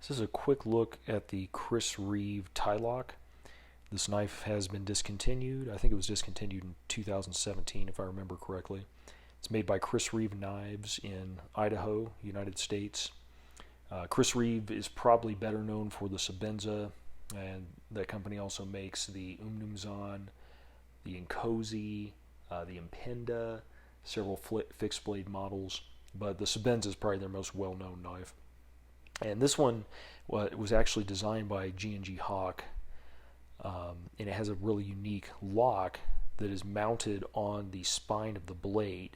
This is a quick look at the Reeve tie lock. This knife has been discontinued. I think it was discontinued in 2017 if I remember correctly. It's made by Reeve Knives in Idaho, United States. Reeve is probably better known for the Sebenza, and that company also makes the Umnumzan, the Inkosi, the Impenda, several fixed blade models, but the Sebenza is probably their most well-known knife. And this one was actually designed by G&G Hawk, and it has a really unique lock that is mounted on the spine of the blade.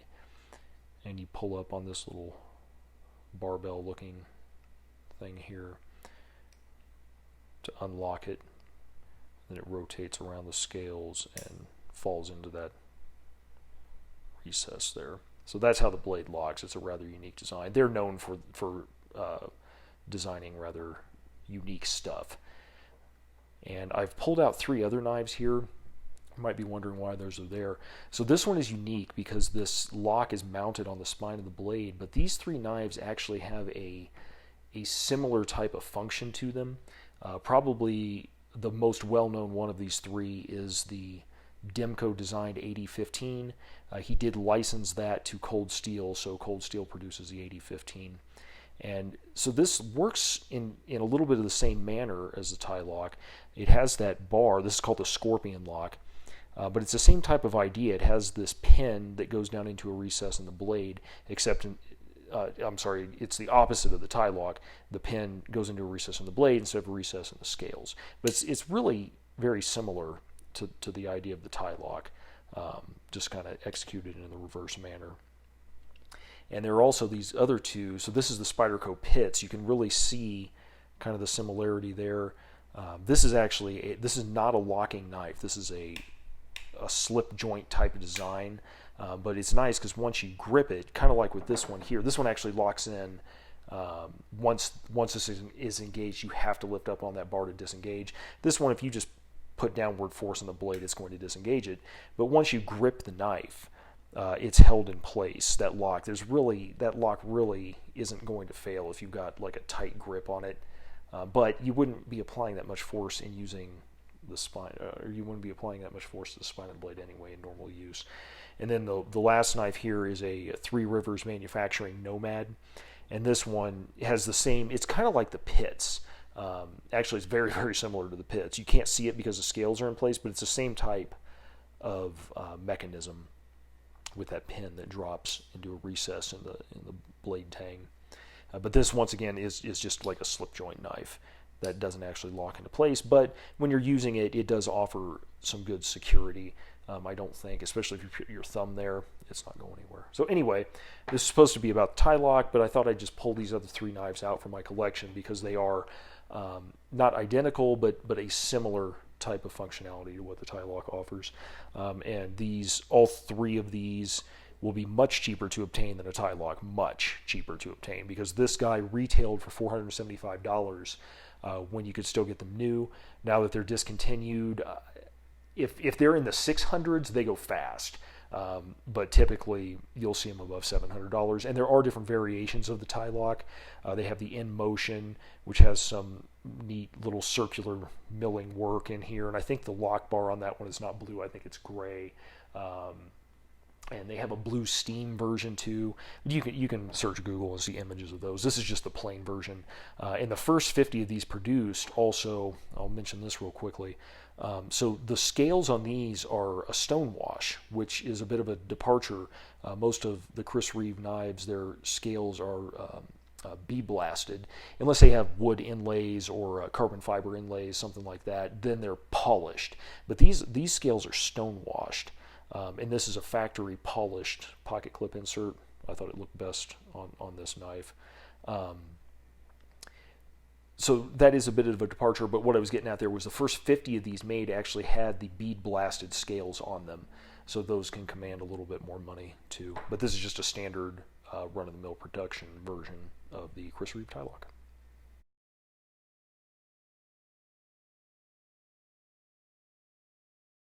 And you pull up on this little barbell looking thing here to unlock it. Then it rotates around the scales and falls into that recess there. So that's how the blade locks. It's a rather unique design. They're known for designing rather unique stuff. And I've pulled out 3 other knives here. You might be wondering why those are there. So this one is unique because this lock is mounted on the spine of the blade, but these 3 knives actually have a similar type of function to them. Probably the most well-known one of these 3 is the Demko designed 8015. He did license that to Cold Steel, so Cold Steel produces the 8015. And so this works in a little bit of the same manner as the tie lock. It has that bar. This is called the scorpion lock. But it's the same type of idea. It has this pin that goes down into a recess in the blade, except it's the opposite of the tie lock. The pin goes into a recess in the blade instead of a recess in the scales. But it's really very similar to the idea of the tie lock, just kind of executed in the reverse manner. And there are also these other 2. So this is the Spyderco P.i.t.s. You can really see kind of the similarity there. This is not a locking knife. This is a slip joint type of design, but it's nice because once you grip it, kind of like with this one here, this one actually locks in. Once this is engaged, you have to lift up on that bar to disengage. This one, if you just put downward force on the blade, it's going to disengage it. But once you grip the knife, it's held in place. That lock really isn't going to fail if you've got like a tight grip on it. But you wouldn't be applying that much force in using the spine, or you wouldn't be applying that much force to the spine of the blade anyway in normal use. And then the last knife here is a 3 Rivers Manufacturing Nomad, and this one has the same. It's kind of like the P.i.t.s. Actually, it's very, very similar to the P.i.t.s. You can't see it because the scales are in place, but it's the same type of mechanism with that pin that drops into a recess in the blade tang. But this, once again, is just like a slip joint knife that doesn't actually lock into place. But when you're using it, it does offer some good security. I don't think, especially if you put your thumb there, it's not going anywhere. So anyway, this is supposed to be about the tie lock, but I thought I'd just pull these other 3 knives out from my collection because they are not identical, but a similar type of functionality to what the tie lock offers. And all 3 of these will be much cheaper to obtain than a tie lock, much cheaper to obtain, because this guy retailed for $475 when you could still get them new. Now that they're discontinued, if they're in the 600s, they go fast. But typically you'll see them above $700. And there are different variations of the tie lock. They have the in motion, which has some neat little circular milling work in here. And I think the lock bar on that one is not blue. I think it's gray. And they have a blue steam version too. You can search Google and see images of those. This is just the plain version. And the first 50 of these produced also, I'll mention this real quickly. So the scales on these are a stone wash, which is a bit of a departure. Most of the Reeve knives, their scales are bee blasted, unless they have wood inlays or carbon fiber inlays, something like that. Then they're polished. But these scales are stone washed. And this is a factory polished pocket clip insert. I thought it looked best on this knife. So that is a bit of a departure, but what I was getting at there was the first 50 of these made actually had the bead blasted scales on them. So those can command a little bit more money too. But this is just a standard run-of-the-mill production version of the Reeve tie lock.